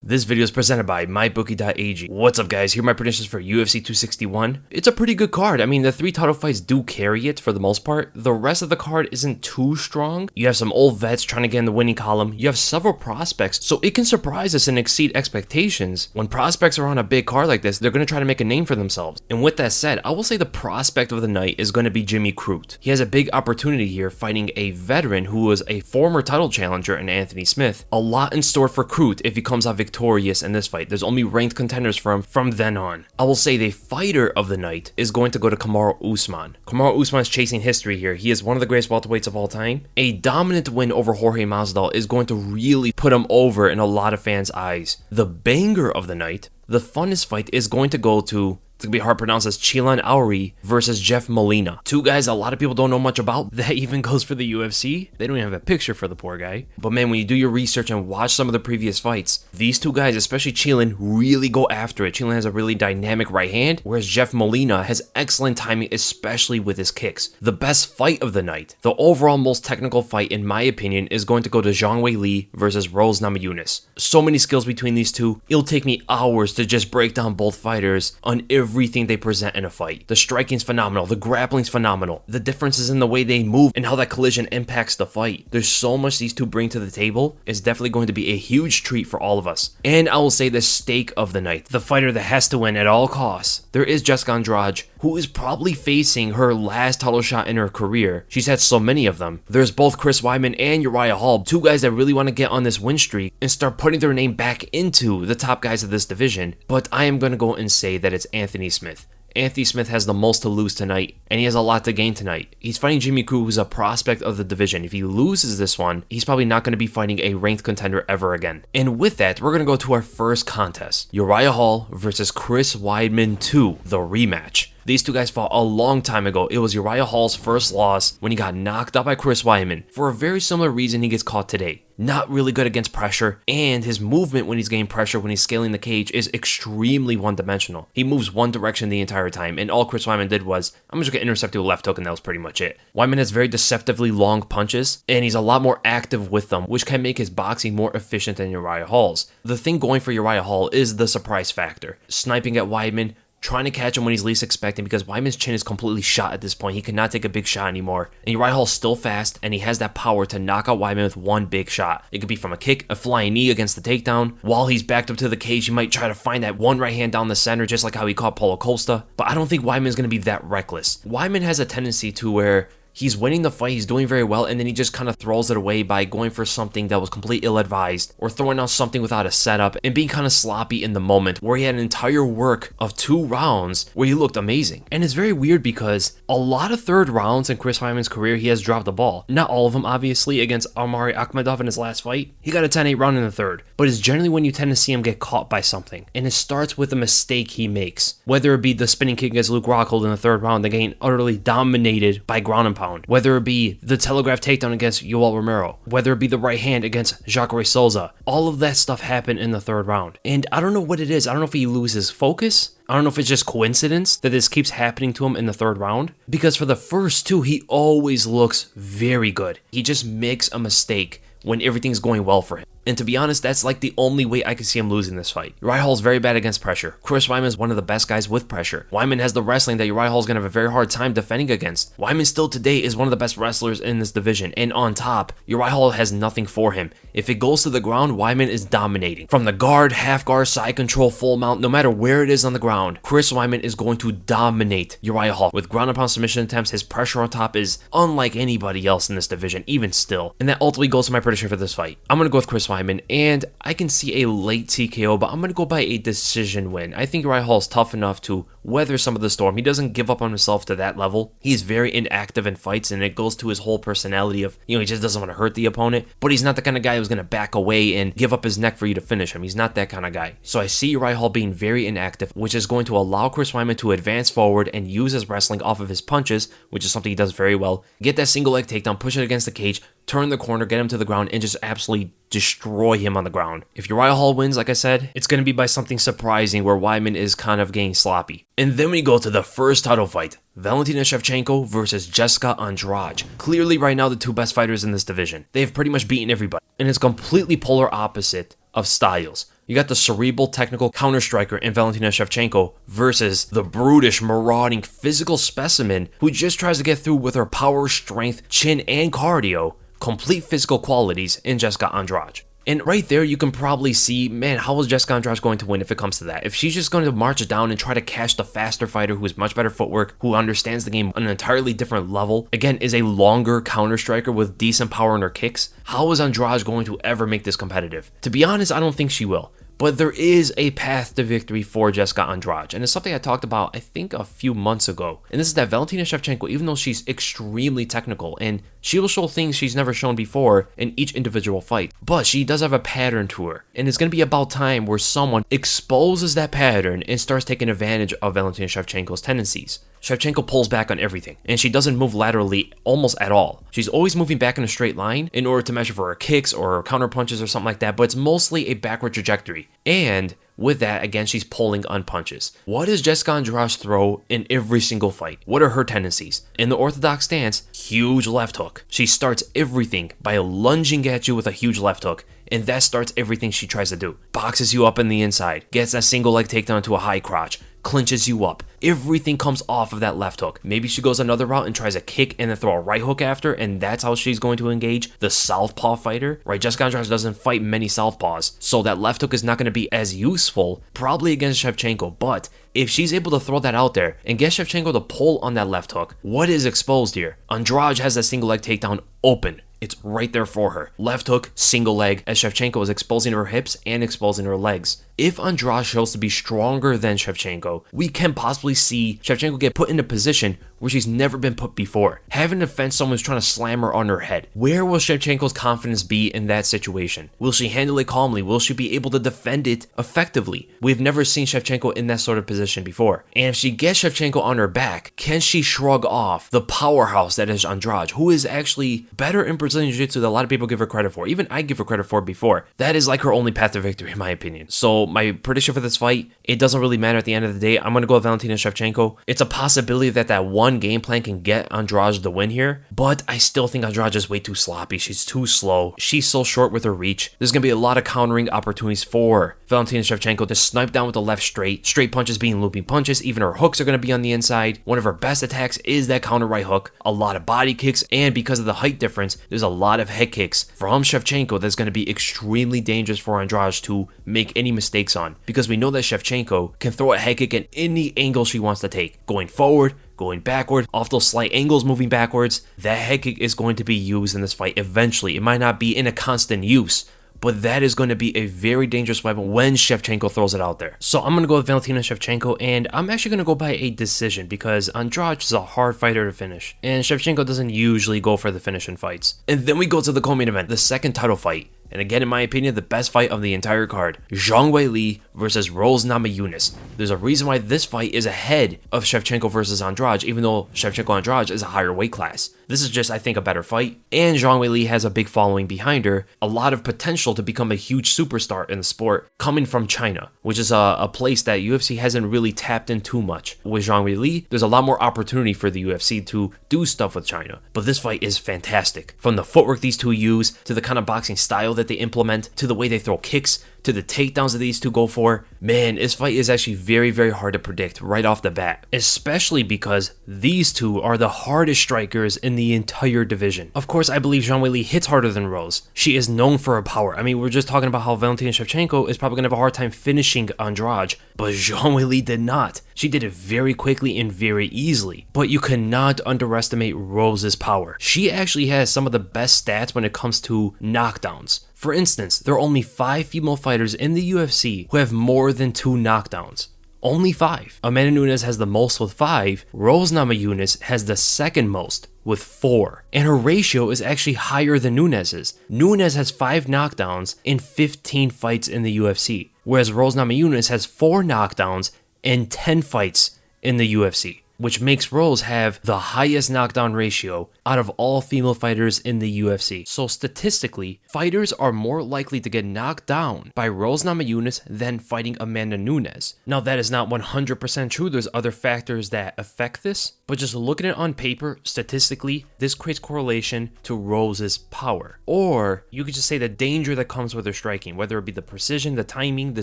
This video is presented by MyBookie.ag. What's up, guys? Here are my predictions for UFC 261. It's a pretty good card. I mean, the 3 title fights do carry it for the most part. The rest of the card isn't too strong. You have some old vets trying to get in the winning column. You have several prospects, so it can surprise us and exceed expectations. When prospects are on a big card like this, they're going to try to make a name for themselves. And with that said, I will say the prospect of the night is going to be Jimmy Crute. He has a big opportunity here fighting a veteran who was a former title challenger in Anthony Smith. A lot in store for Crute if he comes out victorious in this fight. There's only ranked contenders for him from then on. I will say the fighter of the night is going to go to Kamaru Usman. Kamaru Usman is chasing history here. He is one of the greatest welterweights of all time. A dominant win over Jorge Masvidal is going to really put him over in a lot of fans' eyes. The banger of the night, the funnest fight, is going to go to, it's going to be hard to pronounce, as Uriah versus Jeff Molina. Two guys a lot of people don't know much about. That even goes for the UFC. They don't even have a picture for the poor guy. But man, when you do your research and watch some of the previous fights, these two guys, especially Chilin, really go after it. Chilin has a really dynamic right hand, whereas Jeff Molina has excellent timing, especially with his kicks. The best fight of the night, the overall most technical fight in my opinion, is going to go to Zhang Weili versus Namajunas. So many skills between these two. It'll take me hours to just break down both fighters on everything they present in a fight. The striking's phenomenal, the grappling's phenomenal, the differences in the way they move and how that collision impacts the fight. There's so much these two bring to the table. It's definitely going to be a huge treat for all of us. And I will say the stake of the night, the fighter that has to win at all costs, there is Jessica Andrade, who is probably facing her last title shot in her career. She's had so many of them. There's both Chris Weidman and Uriah Hall, two guys that really want to get on this win streak and start putting their name back into the top guys of this division. But I am going to go and say that it's Anthony Smith. Anthony Smith has the most to lose tonight, and he has a lot to gain tonight. He's fighting Jimmy Crute, who's a prospect of the division. If he loses this one, he's probably not going to be fighting a ranked contender ever again. And with that, we're going to go to our first contest. Uriah Hall versus Chris Weidman 2, the rematch. These two guys fought a long time ago. It was Uriah Hall's first loss when he got knocked out by Chris Weidman. For a very similar reason he gets caught today. Not really good against pressure, and his movement when he's getting pressure, when he's scaling the cage, is extremely one-dimensional. He moves one direction the entire time, and all Chris Weidman did was, I'm just going to intercept you with a left hook, and that was pretty much it. Weidman has very deceptively long punches, and he's a lot more active with them, which can make his boxing more efficient than Uriah Hall's. The thing going for Uriah Hall is the surprise factor. Sniping at Weidman, trying to catch him when he's least expecting, because Weidman's chin is completely shot at this point. He cannot take a big shot anymore. And Uriah Hall's still fast, and he has that power to knock out Weidman with one big shot. It could be from a kick, a flying knee against the takedown. While he's backed up to the cage, he might try to find that one right hand down the center, just like how he caught Paulo Costa. But I don't think Weidman's going to be that reckless. Weidman has a tendency to where he's winning the fight, he's doing very well, and then he just kind of throws it away by going for something that was completely ill-advised, or throwing out something without a setup, and being kind of sloppy in the moment, where he had an entire work of 2 rounds where he looked amazing. And it's very weird because a lot of third rounds in Chris Weidman's career, he has dropped the ball. Not all of them, obviously. Against Omari Akhmedov in his last fight, he got a 10-8 round in the third, but it's generally when you tend to see him get caught by something, and it starts with a mistake he makes, whether it be the spinning kick against Luke Rockhold in the third round that getting utterly dominated by ground and pound, whether it be the telegraph takedown against Yoel Romero, whether it be the right hand against Jacare Souza. All of that stuff happened in the third round. And I don't know what it is. I don't know if he loses focus. I don't know if it's just coincidence that this keeps happening to him in the third round. Because for the first 2, he always looks very good. He just makes a mistake when everything's going well for him. And to be honest, that's like the only way I could see him losing this fight. Uriah Hall's very bad against pressure. Chris Weidman is one of the best guys with pressure. Weidman has the wrestling that Uriah Hall's going to have a very hard time defending against. Weidman still today is one of the best wrestlers in this division. And on top, Uriah Hall has nothing for him. If it goes to the ground, Weidman is dominating. From the guard, half guard, side control, full mount, no matter where it is on the ground, Chris Weidman is going to dominate Uriah Hall. With ground and pound submission attempts, his pressure on top is unlike anybody else in this division, even still. And that ultimately goes to my prediction for this fight. I'm going to go with Chris Weidman, and I can see a late TKO, but I'm going to go by a decision win. I think Uriah Hall is tough enough to weather some of the storm. He doesn't give up on himself to that level. He's very inactive in fights, and it goes to his whole personality of, he just doesn't want to hurt the opponent, but he's not the kind of guy who's going to back away and give up his neck for you to finish him. He's not that kind of guy. So I see Uriah Hall being very inactive, which is going to allow Chris Weidman to advance forward and use his wrestling off of his punches, which is something he does very well. Get that single leg takedown, push it against the cage, turn the corner, get him to the ground, and just absolutely destroy him on the ground. If Uriah Hall wins, like I said, it's going to be by something surprising where Weidman is kind of getting sloppy. And then we go to the first title fight. Valentina Shevchenko versus Jessica Andrade. Clearly right now the 2 best fighters in this division. They have pretty much beaten everybody. And it's completely polar opposite of styles. You got the cerebral technical counter striker in Valentina Shevchenko versus the brutish, marauding physical specimen who just tries to get through with her power, strength, chin, and cardio, complete physical qualities in Jessica Andrade. And right there, you can probably see, man, how is Jessica Andrade going to win if it comes to that? If she's just going to march down and try to catch the faster fighter who has much better footwork, who understands the game on an entirely different level, again, is a longer counter striker with decent power in her kicks, how is Andrade going to ever make this competitive? To be honest, I don't think she will. But there is a path to victory for Jessica Andrade, and it's something I talked about, I think, a few months ago. And this is that Valentina Shevchenko, even though she's extremely technical, and she will show things she's never shown before in each individual fight, but she does have a pattern to her. And it's going to be about time where someone exposes that pattern and starts taking advantage of Valentina Shevchenko's tendencies. Shevchenko pulls back on everything, and she doesn't move laterally almost at all. She's always moving back in a straight line in order to measure for her kicks or her counter punches or something like that, but it's mostly a backward trajectory. And with that, again, she's pulling on punches. What does Jessica Andrade throw in every single fight? What are her tendencies? In the orthodox stance, huge left hook. She starts everything by lunging at you with a huge left hook, and that starts everything she tries to do. Boxes you up in the inside, gets that single leg takedown to a high crotch, clinches you up. Everything comes off of that left hook. Maybe she goes another route and tries a kick and then throw a right hook after, and that's how she's going to engage the southpaw fighter, right? Jessica Andrade doesn't fight many southpaws, so that left hook is not going to be as useful, probably against Shevchenko, but if she's able to throw that out there and get Shevchenko to pull on that left hook, what is exposed here? Andrade has that single leg takedown open. It's right there for her. Left hook, single leg, as Shevchenko is exposing her hips and exposing her legs. If Andrade shows to be stronger than Shevchenko, we can possibly see Shevchenko get put in a position where she's never been put before, having to fence someone who's trying to slam her on her head. Where will Shevchenko's confidence be in that situation? Will she handle it calmly? Will she be able to defend it effectively? We've never seen Shevchenko in that sort of position before. And if she gets Shevchenko on her back, can she shrug off the powerhouse that is Andrade, who is actually better in Brazilian Jiu-Jitsu than a lot of people give her credit for? Even I give her credit for before. That is like her only path to victory, in my opinion. So my prediction for this fight, it doesn't really matter at the end of the day. I'm going to go with Valentina Shevchenko. It's a possibility that that one game plan can get Andrade the win here, but I still think Andrade is way too sloppy. She's too slow. She's so short with her reach. There's going to be a lot of countering opportunities for Valentina Shevchenko to snipe down with the left straight punches being looping punches. Even her hooks are going to be on the inside. One of her best attacks is that counter right hook. A lot of body kicks, and because of the height difference, there's a lot of head kicks from Shevchenko that's going to be extremely dangerous for Andrade to make any mistakes on, because we know that Shevchenko can throw a head kick at any angle she wants to take, going forward, going backward, off those slight angles moving backwards. That head kick is going to be used in this fight eventually. It might not be in a constant use, but that is going to be a very dangerous weapon when Shevchenko throws it out there. So I'm going to go with Valentina Shevchenko, and I'm actually going to go by a decision because Andrade is a hard fighter to finish, and Shevchenko doesn't usually go for the finish in fights. And then we go to the co-main event, the second title fight. And again, in my opinion, the best fight of the entire card. Zhang Weili versus Rose Namajunas. There's a reason why this fight is ahead of Shevchenko versus Andrade, even though Shevchenko Andrade is a higher weight class. This is just, I think, a better fight. And Zhang Weili has a big following behind her. A lot of potential to become a huge superstar in the sport coming from China, which is a place that UFC hasn't really tapped in too much. With Zhang Weili, there's a lot more opportunity for the UFC to do stuff with China. But this fight is fantastic. From the footwork these two use, to the kind of boxing style that they implement, to the way they throw kicks, to the takedowns that these two go for. Man, this fight is actually very, very hard to predict right off the bat, especially because these two are the hardest strikers in the entire division. Of course, I believe Zhang Weili hits harder than Rose. She is known for her power. I mean, we're just talking about how Valentina Shevchenko is probably going to have a hard time finishing Andrade, but Zhang Weili did not. She did it very quickly and very easily, but you cannot underestimate Rose's power. She actually has some of the best stats when it comes to knockdowns. For instance, there are only 5 female fighters in the UFC who have more than 2 knockdowns. Only 5. Amanda Nunes has the most with 5. Rose Namajunas has the second most with 4. And her ratio is actually higher than Nunes's. Nunes has 5 knockdowns in 15 fights in the UFC, whereas Rose Namajunas has 4 knockdowns in 10 fights in the UFC, which makes Rose have the highest knockdown ratio out of all female fighters in the UFC. So statistically, fighters are more likely to get knocked down by Rose Namajunas than fighting Amanda Nunes. Now, that is not 100% true. There's other factors that affect this, But just looking at it on paper, statistically, this creates correlation to Rose's power. Or you could just say the danger that comes with her striking, whether it be the precision, the timing, the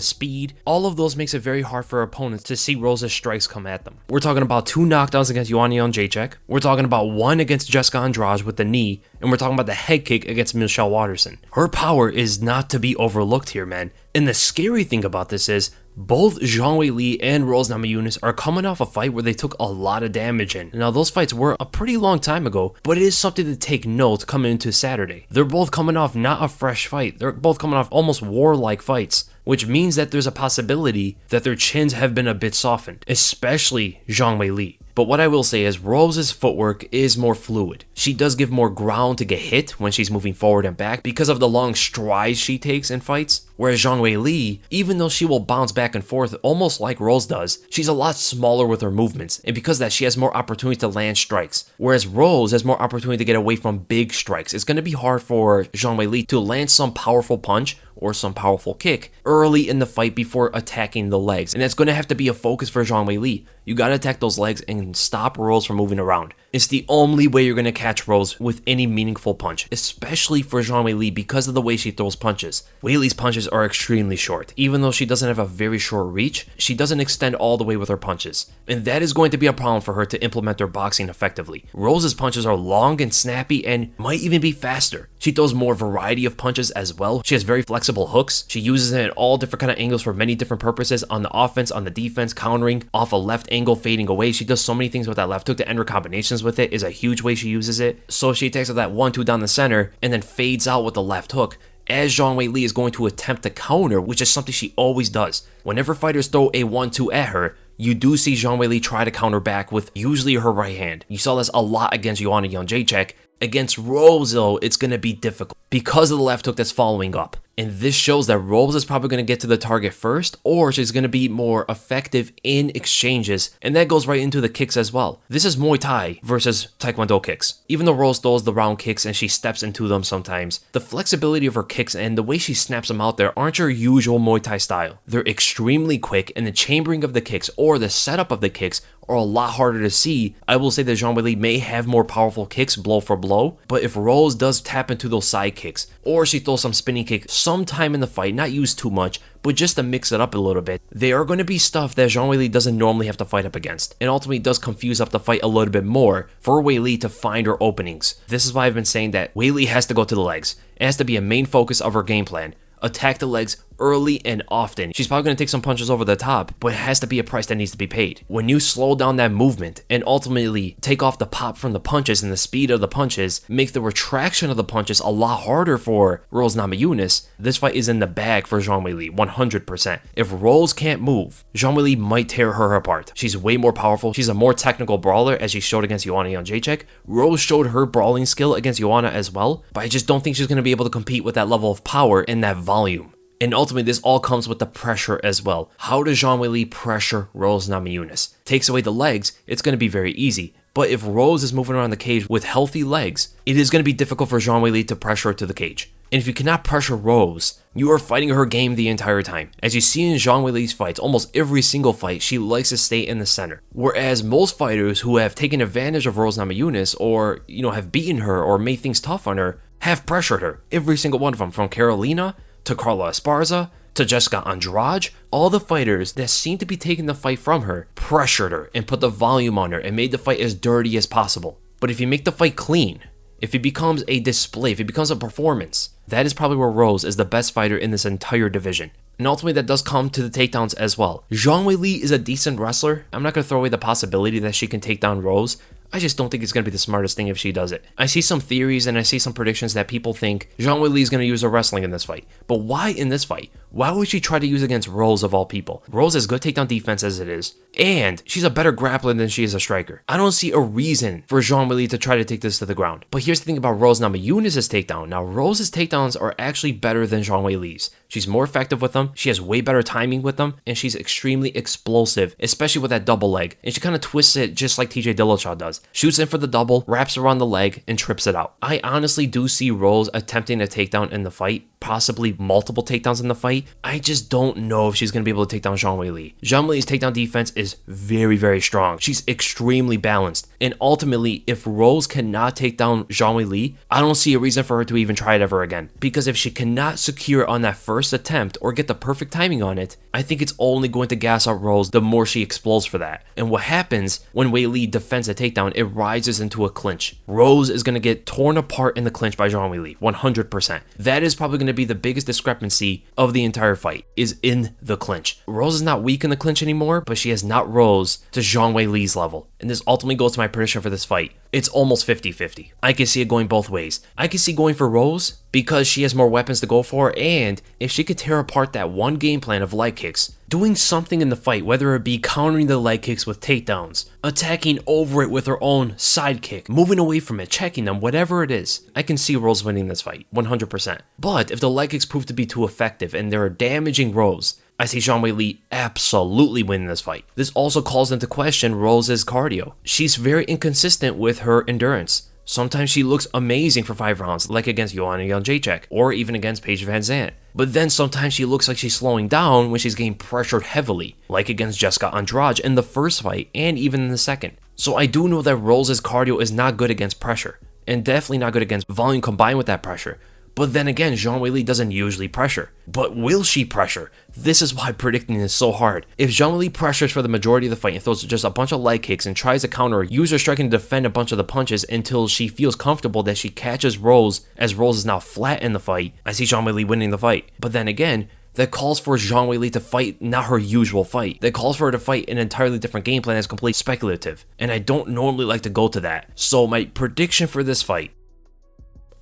speed, all of those makes it very hard for opponents to see Rose's strikes come at them. We're talking about 2 knockdowns against Joanna Jędrzejczyk. We're talking about 1 against Jessica Andrade with the knee, and we're talking about the head kick against Michelle Waterson. Her power is not to be overlooked here, man. And the scary thing about this is, both Zhang Weili and Rose Namajunas are coming off a fight where they took a lot of damage in. Now, those fights were a pretty long time ago, but it is something to take note coming into Saturday. They're both coming off not a fresh fight. They're both coming off almost war-like fights, which means that there's a possibility that their chins have been a bit softened, especially Zhang Weili. But what I will say is Rose's footwork is more fluid. She does give more ground to get hit when she's moving forward and back because of the long strides she takes in fights. Whereas Zhang Weili, even though she will bounce back and forth almost like Rose does, she's a lot smaller with her movements. And because of that, she has more opportunity to land strikes. Whereas Rose has more opportunity to get away from big strikes. It's going to be hard for Zhang Weili to land some powerful punch or some powerful kick early in the fight before attacking the legs. And that's going to have to be a focus for Zhang Weili. You got to attack those legs and stop Rose from moving around. It's the only way you're going to catch Rose with any meaningful punch, especially for Zhang Weili because of the way she throws punches. Weili's punches are extremely short. Even though she doesn't have a very short reach, she doesn't extend all the way with her punches. And that is going to be a problem for her to implement her boxing effectively. Rose's punches are long and snappy and might even be faster. She throws more variety of punches as well. She has very flexible hooks. She uses it at all different kind of angles for many different purposes, on the offense, on the defense, countering, off a left angle, fading away. She does so many things with that left hook. The ender combinations with it is a huge way she uses it. So she takes that 1-2 down the center and then fades out with the left hook, as Zhang Weili is going to attempt to counter, which is something she always does. Whenever fighters throw a 1-2 at her, you do see Zhang Weili try to counter back with usually her right hand. You saw this a lot against Joanna Jędrzejczyk. Against Rose, though, it's going to be difficult because of the left hook that's following up. And this shows that Rose is probably going to get to the target first, or she's going to be more effective in exchanges, and that goes right into the kicks as well. This is Muay Thai versus Taekwondo kicks. Even though Rose throws the round kicks and she steps into them sometimes, the flexibility of her kicks and the way she snaps them out there aren't your usual Muay Thai style. They're extremely quick, and the chambering of the kicks or the setup of the kicks are a lot harder to see. I will say that Zhang Weili may have more powerful kicks blow for blow, but if Rose does tap into those side kicks, or she throws some spinning kicks sometime in the fight, not use too much, but just to mix it up a little bit, they are going to be stuff that Zhang Weili doesn't normally have to fight up against, and ultimately does confuse up the fight a little bit more for Weili to find her openings. This is why I've been saying that Weili has to go to the legs. It has to be a main focus of her game plan. Attack the legs early and often. She's probably going to take some punches over the top, but it has to be a price that needs to be paid. When you slow down that movement and ultimately take off the pop from the punches and the speed of the punches, make the retraction of the punches a lot harder for Rose Namajunas, this fight is in the bag for Zhang Weili, 100%. If Rose can't move, Zhang Weili might tear her apart. She's way more powerful. She's a more technical brawler, as she showed against Joanna Jędrzejczyk. Rose showed her brawling skill against Joanna as well, but I just don't think she's going to be able to compete with that level of power and that volume. And ultimately, this all comes with the pressure as well. How does Zhang Weili pressure Rose Namajunas? Takes away the legs, it's going to be very easy. But if Rose is moving around the cage with healthy legs, it is going to be difficult for Zhang Weili to pressure her to the cage. And if you cannot pressure Rose, you are fighting her game the entire time. As you see in Zhang Weili's fights, almost every single fight, she likes to stay in the center. Whereas most fighters who have taken advantage of Rose Namajunas or, have beaten her or made things tough on her, have pressured her. Every single one of them, from Carolina to Carla Esparza, to Jessica Andrade, all the fighters that seem to be taking the fight from her pressured her and put the volume on her and made the fight as dirty as possible. But if you make the fight clean, if it becomes a display, if it becomes a performance, that is probably where Rose is the best fighter in this entire division. And ultimately, that does come to the takedowns as well. Zhang Weili is a decent wrestler. I'm not going to throw away the possibility that she can take down Rose. I just don't think it's going to be the smartest thing if she does it. I see some theories and I see some predictions that people think Zhang Weili is going to use her wrestling in this fight. But why in this fight? Why would she try to use against Rose of all people? Rose has good takedown defense as it is, and she's a better grappler than she is a striker. I don't see a reason for Zhang Weili to try to take this to the ground. But here's the thing about Rose Namajunas' takedown. Now, Rose's takedowns are actually better than Zhang Weili's. She's more effective with them, she has way better timing with them, and she's extremely explosive, especially with that double leg. And she kind of twists it just like TJ Dillashaw does. Shoots in for the double, wraps around the leg, and trips it out. I honestly do see Rose attempting a takedown in the fight, possibly multiple takedowns in the fight. I just don't know if she's going to be able to take down Zhang Weili. Zhang Weili's takedown defense is very, very strong. She's extremely balanced. And ultimately, if Rose cannot take down Zhang Weili, I don't see a reason for her to even try it ever again. Because if she cannot secure on that first attempt or get the perfect timing on it, I think it's only going to gas out Rose the more she explodes for that. And what happens when Weili defends a takedown, it rises into a clinch. Rose is going to get torn apart in the clinch by Zhang Weili, 100%. That is probably going to be the biggest discrepancy of the entire fight, is in the clinch. Rose is not weak in the clinch anymore, but she has not rose to Zhang Weili's level. And this ultimately goes to my prediction for this fight. It's almost 50-50. I can see it going both ways. I can see going for Rose because she has more weapons to go for, and if she could tear apart that one game plan of leg kicks, doing something in the fight, whether it be countering the leg kicks with takedowns, attacking over it with her own side kick, moving away from it, checking them, whatever it is, I can see Rose winning this fight, 100%. But if the leg kicks prove to be too effective and they're damaging Rose, I see Zhang Weili absolutely winning this fight. This also calls into question Rose's cardio. She's very inconsistent with her endurance. Sometimes she looks amazing for 5 rounds, like against Joanna Jędrzejczyk, or even against Paige Van Zandt. But then sometimes she looks like she's slowing down when she's getting pressured heavily, like against Jessica Andrade in the first fight, and even in the second. So I do know that Rose's cardio is not good against pressure, and definitely not good against volume combined with that pressure. But then again, Zhang Weili doesn't usually pressure. But will she pressure? This is why predicting is so hard. If Zhang Weili pressures for the majority of the fight and throws just a bunch of leg kicks and tries to counter or use her striking to defend a bunch of the punches until she feels comfortable that she catches Rose, as Rose is now flat in the fight, I see Zhang Weili winning the fight. But then again, that calls for Zhang Weili to fight not her usual fight. That calls for her to fight an entirely different game plan that's completely speculative. And I don't normally like to go to that. So my prediction for this fight,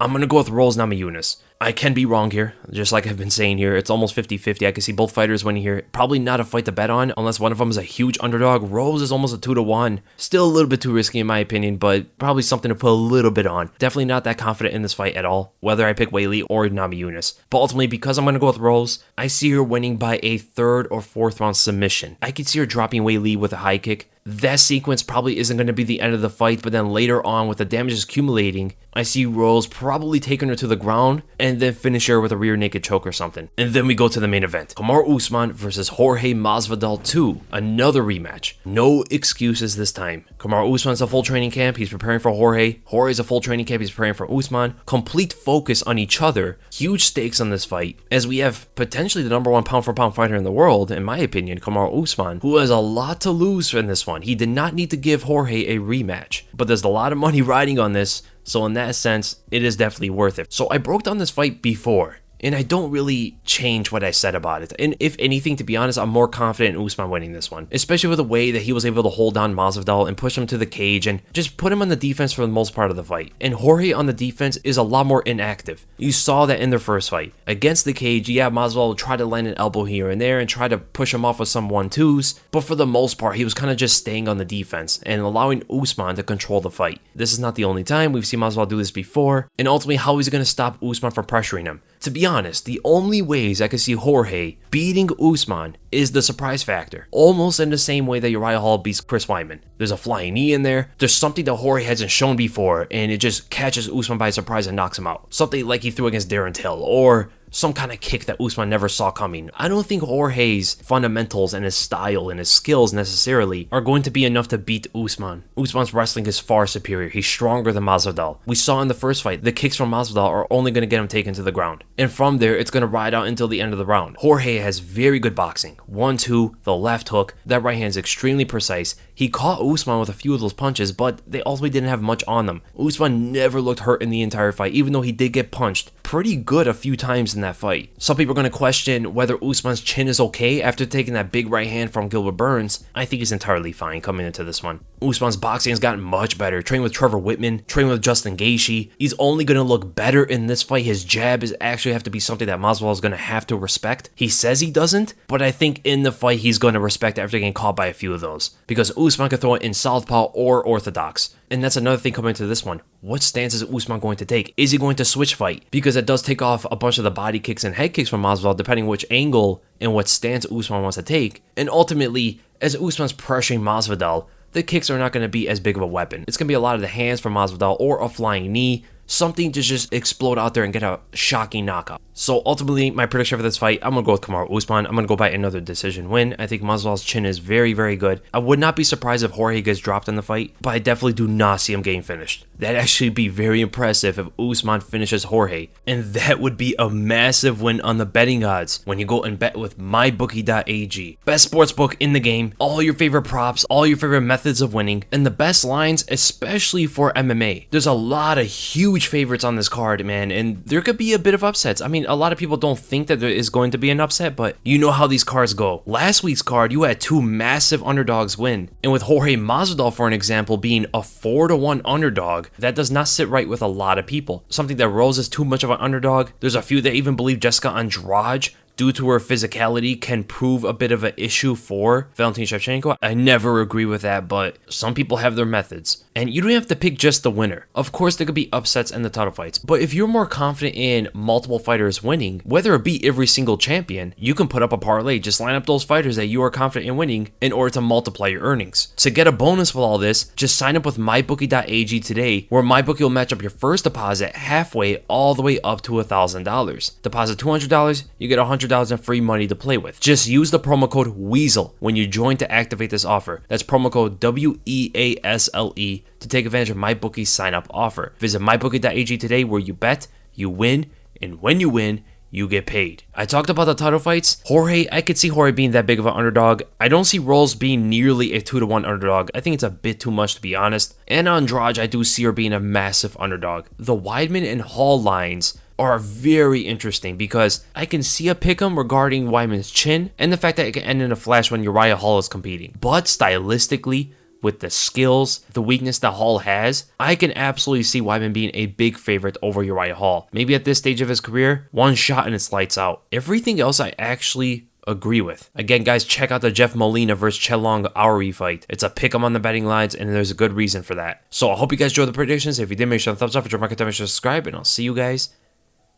I'm going to go with Rose Namajunas. I can be wrong here, just like I've been saying here. It's almost 50-50. I can see both fighters winning here. Probably not a fight to bet on unless one of them is a huge underdog. Rose is almost a 2-1. Still a little bit too risky in my opinion, but probably something to put a little bit on. Definitely not that confident in this fight at all, whether I pick Weili or Namajunas. But ultimately, because I'm going to go with Rose, I see her winning by a 3rd or 4th round submission. I could see her dropping Weili with a high kick. That sequence probably isn't going to be the end of the fight, but then later on, with the damages accumulating, I see Rose probably taking her to the ground and then finish her with a rear naked choke or something. And then we go to the main event. Kamaru Usman versus Jorge Masvidal 2. Another rematch. No excuses this time. Kamaru Usman's a full training camp. He's preparing for Jorge. Jorge's a full training camp. He's preparing for Usman. Complete focus on each other. Huge stakes on this fight, as we have potentially the #1 pound for pound fighter in the world, in my opinion, Kamaru Usman, who has a lot to lose in this one. He did not need to give Jorge a rematch, but there's a lot of money riding on this, so in that sense, it is definitely worth it. So I broke down this fight before, and I don't really change what I said about it. And if anything, to be honest, I'm more confident in Usman winning this one, especially with the way that he was able to hold down Masvidal and push him to the cage and just put him on the defense for the most part of the fight. And Jorge on the defense is a lot more inactive. You saw that in their first fight. Against the cage, yeah, Masvidal tried to land an elbow here and there and try to push him off with some 1-2s, but for the most part, he was kind of just staying on the defense and allowing Usman to control the fight. This is not the only time. We've seen Masvidal do this before, and ultimately, how is he going to stop Usman from pressuring him? To be honest, the only ways I could see Jorge beating Usman is the surprise factor. Almost in the same way that Uriah Hall beats Chris Weidman. There's a flying knee in there. There's something that Jorge hasn't shown before, and it just catches Usman by surprise and knocks him out. Something like he threw against Darren Till, or some kind of kick that Usman never saw coming. I don't think Jorge's fundamentals and his style and his skills necessarily are going to be enough to beat Usman. Usman's wrestling is far superior. He's stronger than Masvidal. We saw in the first fight, the kicks from Masvidal are only going to get him taken to the ground. And from there, it's going to ride out until the end of the round. Jorge has very good boxing. 1-2, the left hook. That right hand is extremely precise. He caught Usman with a few of those punches, but they ultimately didn't have much on them. Usman never looked hurt in the entire fight, even though he did get punched pretty good a few times in that fight. Some people are going to question whether Usman's chin is okay after taking that big right hand from Gilbert Burns. I think he's entirely fine coming into this one. Usman's boxing has gotten much better. Training with Trevor Whitman, training with Justin Gaethje. He's only going to look better in this fight. His jab is actually have to be something that Masvidal is going to have to respect. He says he doesn't, but I think in the fight he's going to respect after getting caught by a few of those, because Usman can throw it in southpaw or orthodox. And that's another thing coming into this one. what stance is Usman going to take? Is he going to switch fight? Because it does take off a bunch of the body kicks and head kicks from Masvidal, depending which angle and what stance Usman wants to take. And ultimately, as Usman's pressuring Masvidal, the kicks are not going to be as big of a weapon. It's going to be a lot of the hands from Masvidal or a flying knee, something to just explode out there and get a shocking knockout. So ultimately, my prediction for this fight, I'm going to go with Kamaru Usman. I'm going to go by another decision win. I think Masvidal's chin is very, very good. I would not be surprised if Jorge gets dropped in the fight, but I definitely do not see him getting finished. That'd actually be very impressive if Usman finishes Jorge, and that would be a massive win on the betting odds when you go and bet with mybookie.ag. Best sports book in the game, all your favorite props, all your favorite methods of winning, and the best lines, especially for MMA. There's a lot of huge favorites on this card, man, and there could be a bit of upsets. I mean, a lot of people don't think that there is going to be an upset, but you know how these cards go. Last week's card, you had two massive underdogs win, and with Jorge Masvidal, for an example, being a 4-1 underdog, that does not sit right with a lot of people. Something that Rose is too much of an underdog. There's a few that even believe Jessica Andrade, due to her physicality, can prove a bit of an issue for Valentina Shevchenko. I never agree with that, but some people have their methods. And you don't have to pick just the winner. Of course, there could be upsets in the title fights, but if you're more confident in multiple fighters winning, whether it be every single champion, you can put up a parlay. Just line up those fighters that you are confident in winning in order to multiply your earnings. To get a bonus with all this, just sign up with mybookie.ag today, where MyBookie will match up your first deposit halfway all the way up to $1,000. Deposit $200, you get $100 in free money to play with. Just use the promo code WEASEL when you join to activate this offer. That's promo code WEASLE to take advantage of MyBookie's sign-up offer. Visit mybookie.ag today, where you bet, you win, and when you win, you get paid. I talked about the title fights. Jorge, I could see Jorge being that big of an underdog. I don't see Rolls being nearly a 2-1 underdog. I think it's a bit too much, to be honest. And Andrade, I do see her being a massive underdog. The Weidman and Hall lines are very interesting because I can see a pick'em regarding Weidman's chin and the fact that it can end in a flash when Uriah Hall is competing. But stylistically, with the skills, the weakness that Hall has, I can absolutely see Weidman being a big favorite over Uriah Hall. Maybe at this stage of his career, one shot and it's lights out. Everything else I actually agree with. Again, guys, check out the Jeff Molina versus Chelong Auri fight. It's a pick'em on the betting lines, and there's a good reason for that. So I hope you guys enjoyed the predictions. If you did, make sure to thumbs up, make sure to subscribe, and I'll see you guys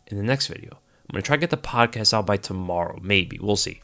in the next video. I'm going to try to get the podcast out by tomorrow. Maybe. We'll see.